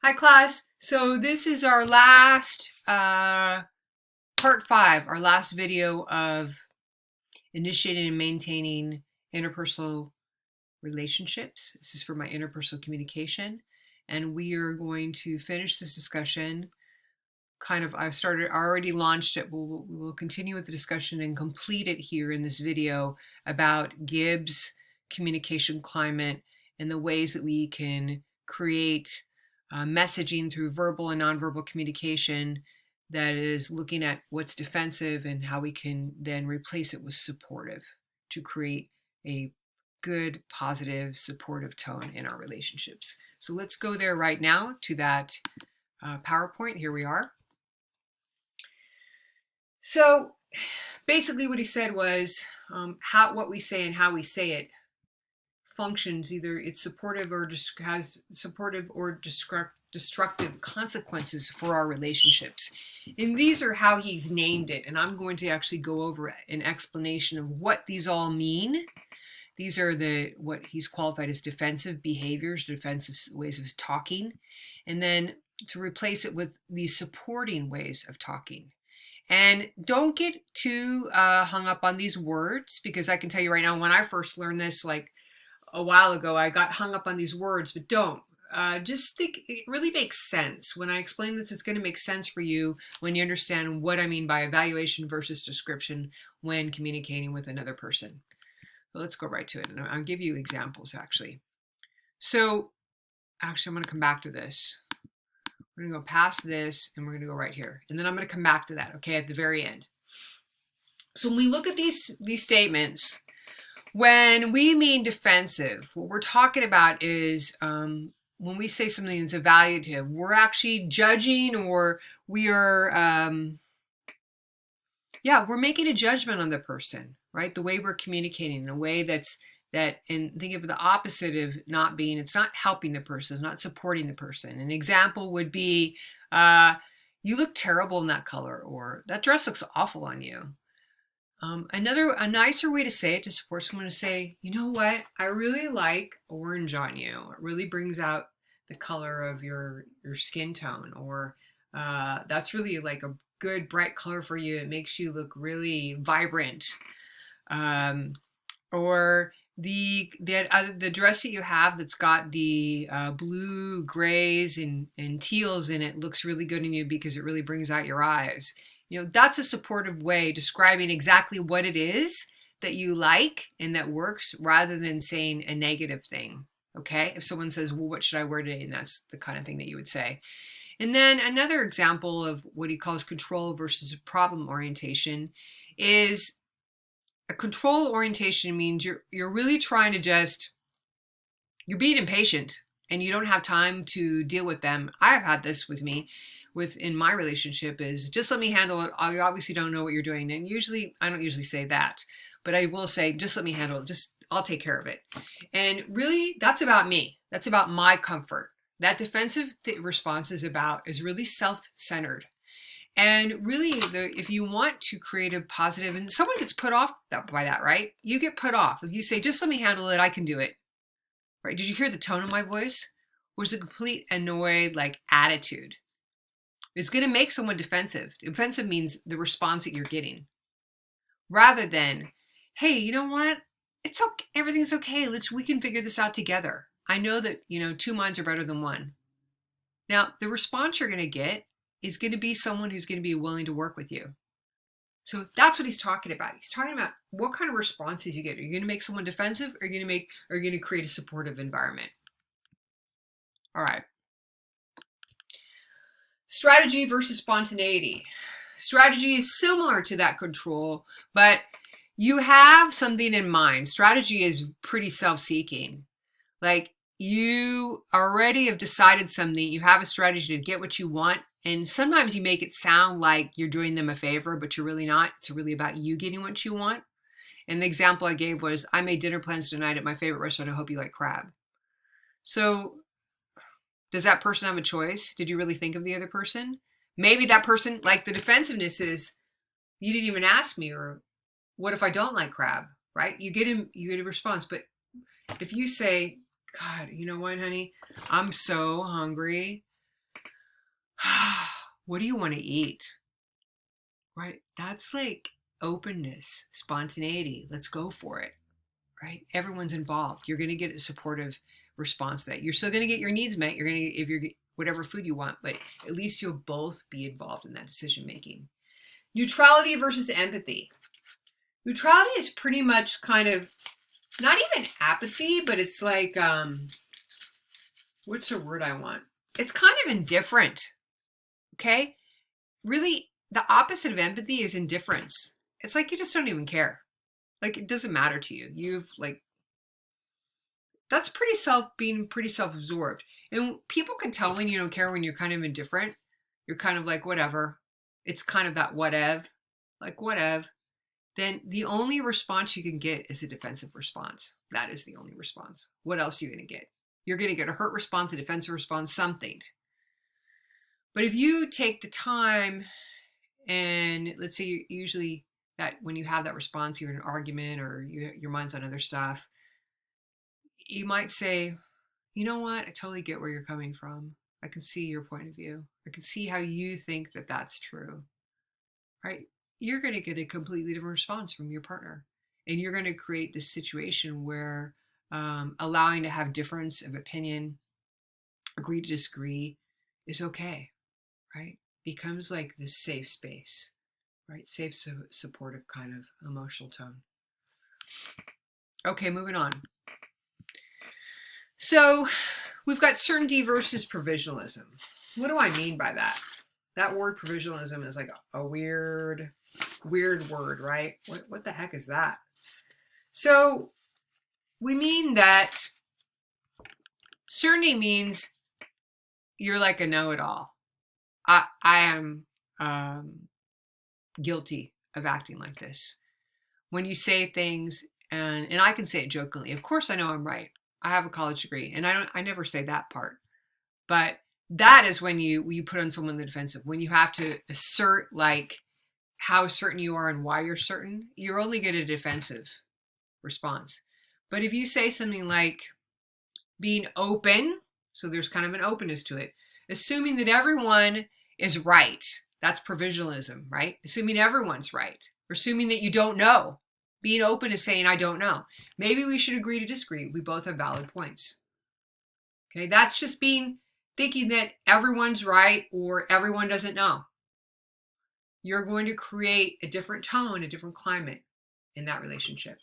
Hi class. So this is our last part 5, our last video of initiating and maintaining interpersonal relationships. This is for my interpersonal communication, and we are going to finish this discussion. I already launched it. We'll continue with the discussion and complete it here in this video about Gibbs' communication climate and the ways that we can create messaging through verbal and nonverbal communication that is looking at what's defensive and how we can then replace it with supportive to create a good, positive, supportive tone in our relationships. So let's go there right now to that PowerPoint. Here we are. So basically what he said was what we say and how we say it functions, either it's supportive or has supportive or destructive consequences for our relationships. And these are how he's named it. And I'm going to actually go over an explanation of what these all mean. These are what he's qualified as defensive behaviors, defensive ways of talking, and then to replace it with these supporting ways of talking. And don't get too hung up on these words, because I can tell you right now, when I first learned this, like a while ago, I got hung up on these words, but don't. Just think it really makes sense. When I explain this, it's going to make sense for you when you understand what I mean by evaluation versus description when communicating with another person. But let's go right to it, and I'll give you examples, actually. So, actually, I'm going to come back to this. We're going to go past this, and we're going to go right here. And then I'm going to come back to that, okay, at the very end. So when we look at these statements, when we mean defensive, what we're talking about is when we say something that's evaluative, we're actually judging, or we are, we're making a judgment on the person, right? The way we're communicating in a way and think of the opposite of not being, it's not helping the person, it's not supporting the person. An example would be, you look terrible in that color, or that dress looks awful on you. A nicer way to say it to support someone to say, you know what, I really like orange on you. It really brings out the color of your skin tone, or that's really like a good bright color for you. It makes you look really vibrant. Or the dress that you have that's got the blue, grays, and teals in it looks really good on you because it really brings out your eyes. You know, that's a supportive way describing exactly what it is that you like and that works, rather than saying a negative thing. Okay, if someone says, well, what should I wear today? And that's the kind of thing that you would say. And then another example of what he calls control versus problem orientation is a control orientation means you're really trying to you're being impatient and you don't have time to deal with them. I've had this with me in my relationship, is just let me handle it. I obviously don't know what you're doing. And I don't usually say that, but I will say, just let me handle it. I'll take care of it. And really, that's about me. That's about my comfort. That defensive response is really self-centered. And really, if you want to create a positive, and someone gets put off by that, right? You get put off. If you say, just let me handle it, I can do it. Right? Did you hear the tone of my voice? Was a complete annoyed attitude. It's going to make someone defensive. Defensive means the response that you're getting. Rather than, hey, you know what? It's okay. Everything's okay. We can figure this out together. I know that, two minds are better than one. Now, the response you're going to get is going to be someone who's going to be willing to work with you. So that's what he's talking about. He's talking about what kind of responses you get. Are you going to make someone defensive, or are you going to create a supportive environment? All right. Strategy versus spontaneity. Strategy is similar to that control, but you have something in mind. Strategy is pretty self-seeking. Like, you already have decided something. You have a strategy to get what you want. And sometimes you make it sound like you're doing them a favor, but you're really not. It's really about you getting what you want. And the example I gave was, I made dinner plans tonight at my favorite restaurant. I hope you like crab. So does that person have a choice? Did you really think of the other person? Maybe that person, like, the defensiveness is, you didn't even ask me, or what if I don't like crab, right? You get a response. But if you say, God, you know what, honey, I'm so hungry. What do you want to eat? Right? That's like openness, spontaneity. Let's go for it. Right? Everyone's involved. You're going to get a supportive response to that. You're still going to get your needs met. You're going to, if you're whatever food you want, but at least you'll both be involved in that decision making. Neutrality versus empathy. Neutrality is pretty much kind of not even apathy, but it's like, what's the word I want? It's kind of indifferent. Okay? Really, the opposite of empathy is indifference. It's like you just don't even care. Like it doesn't matter to you. You've like, that's being pretty self-absorbed. And people can tell when you don't care, when you're kind of indifferent. You're kind of like, whatever. It's kind of that whatever. Like, whatever. Then the only response you can get is a defensive response. That is the only response. What else are you going to get? You're going to get a hurt response, a defensive response, something. But if you take the time and let's say usually that when you have that response, you're in an argument or your mind's on other stuff, you might say, you know what? I totally get where you're coming from. I can see your point of view. I can see how you think that that's true, right? You're going to get a completely different response from your partner. And you're going to create this situation where allowing to have difference of opinion, agree to disagree is okay, right? Becomes like this safe space, right? Safe, supportive kind of emotional tone. Okay, moving on. So we've got certainty versus provisionalism. What do I mean by that? That word provisionalism is like a weird word, right? What the heck is that? So we mean that certainty means you're like a know-it-all. I am guilty of acting like this. When you say things, and I can say it jokingly, of course I know I'm right. I have a college degree, and I never say that part. But that is when you put on someone the defensive. When you have to assert like how certain you are and why you're certain, you're only get a defensive response. But if you say something like being open, so there's kind of an openness to it, assuming that everyone is right, that's provisionalism, right? Assuming everyone's right, or assuming that you don't know. Being open is saying, I don't know. Maybe we should agree to disagree. We both have valid points. Okay, that's just thinking that everyone's right or everyone doesn't know. You're going to create a different tone, a different climate in that relationship.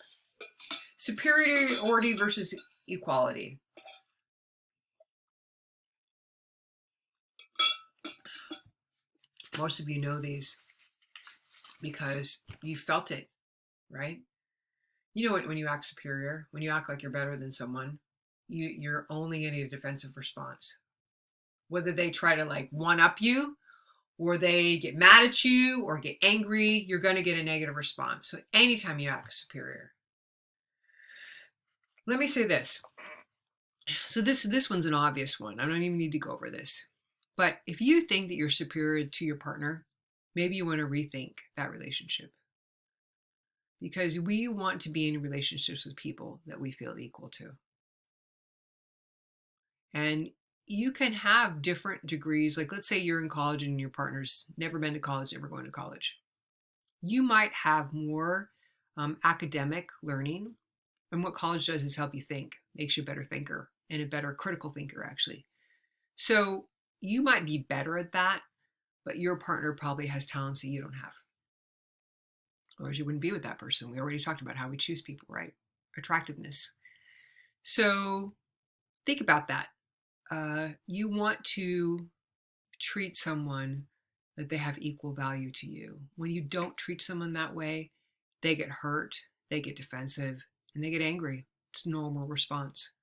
Superiority versus equality. Most of you know these because you felt it, right? You know it when you act superior, when you act like you're better than someone, you're only getting a defensive response. Whether they try to like one-up you, or they get mad at you, or get angry, you're going to get a negative response. So anytime you act superior. Let me say this. So this one's an obvious one. I don't even need to go over this. But if you think that you're superior to your partner, maybe you want to rethink that relationship. Because we want to be in relationships with people that we feel equal to. And you can have different degrees. Like let's say you're in college and your partner's never been to college, never going to college. You might have more academic learning. And what college does is help you think, makes you a better thinker and a better critical thinker, actually. So you might be better at that, but your partner probably has talents that you don't have. Otherwise you wouldn't be with that person. We already talked about how we choose people, right? Attractiveness. So think about that. You want to treat someone that they have equal value to you. When you don't treat someone that way, they get hurt, they get defensive, and they get angry. It's a normal response.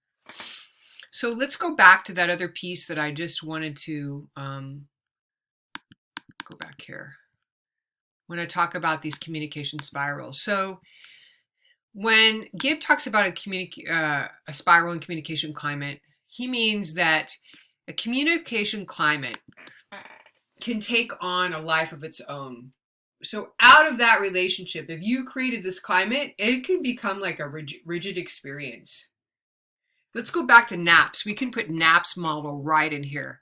So let's go back to that other piece that I just wanted to go back here. When I talk about these communication spirals. So when Gibb talks about a spiral in communication climate, he means that a communication climate can take on a life of its own. So out of that relationship, if you created this climate, it can become like a rigid experience. Let's go back to Naps. We can put Naps model right in here.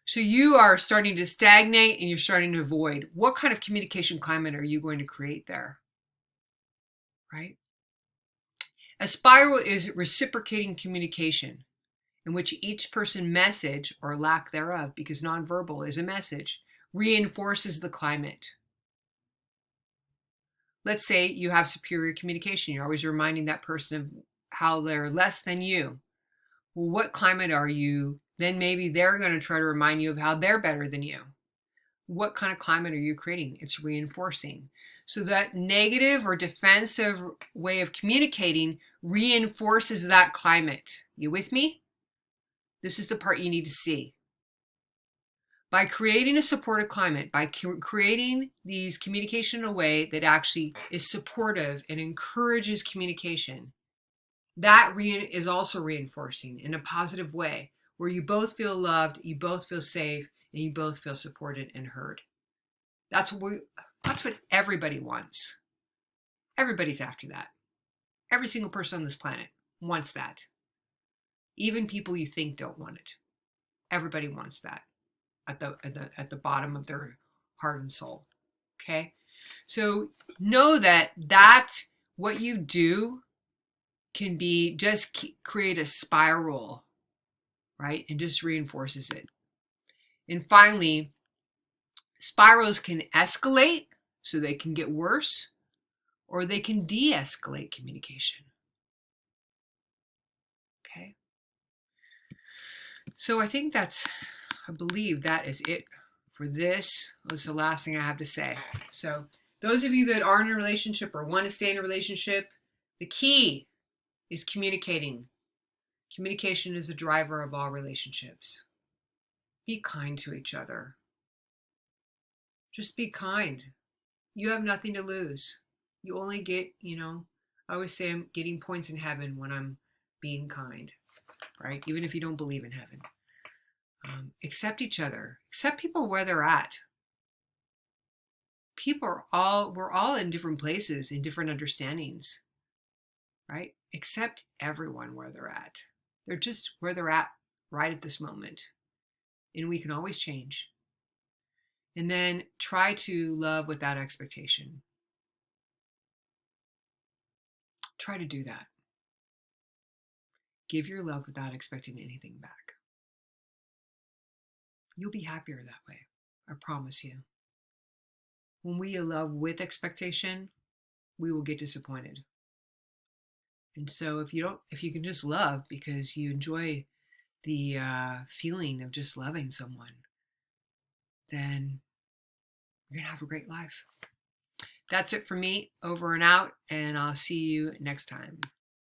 So you are starting to stagnate and you're starting to avoid. What kind of communication climate are you going to create there? Right? A spiral is reciprocating communication in which each person message or lack thereof, because nonverbal is a message, reinforces the climate. Let's say you have superior communication. You're always reminding that person of how they're less than you. Well, what climate are you? Then maybe they're going to try to remind you of how they're better than you. What kind of climate are you creating? It's reinforcing. So that negative or defensive way of communicating reinforces that climate. You with me? This is the part you need to see. By creating a supportive climate, by creating these communication in a way that actually is supportive and encourages communication, that is also reinforcing in a positive way, where you both feel loved, you both feel safe, and you both feel supported and heard. That's what everybody wants. Everybody's after that. Every single person on this planet wants that. Even people you think don't want it. Everybody wants that at the bottom of their heart and soul. Okay? So know that what you do can be just create a spiral, right? And just reinforces it. And finally, spirals can escalate, so they can get worse, or they can de-escalate communication. Okay. So I believe that is it for this. That's the last thing I have to say. So those of you that are in a relationship or want to stay in a relationship, the key is communicating. Communication is the driver of all relationships. Be kind to each other. Just be kind. You have nothing to lose. You only get, I always say I'm getting points in heaven when I'm being kind, right? Even if you don't believe in heaven. Accept each other. Accept people where they're at. We're all in different places, in different understandings, right? Accept everyone where they're at. They're just where they're at right at this moment. And we can always change. And then try to love without expectation. Try to do that. Give your love without expecting anything back. You'll be happier that way. I promise you. When we love with expectation, we will get disappointed. And so if you can just love because you enjoy the feeling of just loving someone, then you're gonna have a great life. That's it for me. Over and out, and I'll see you next time.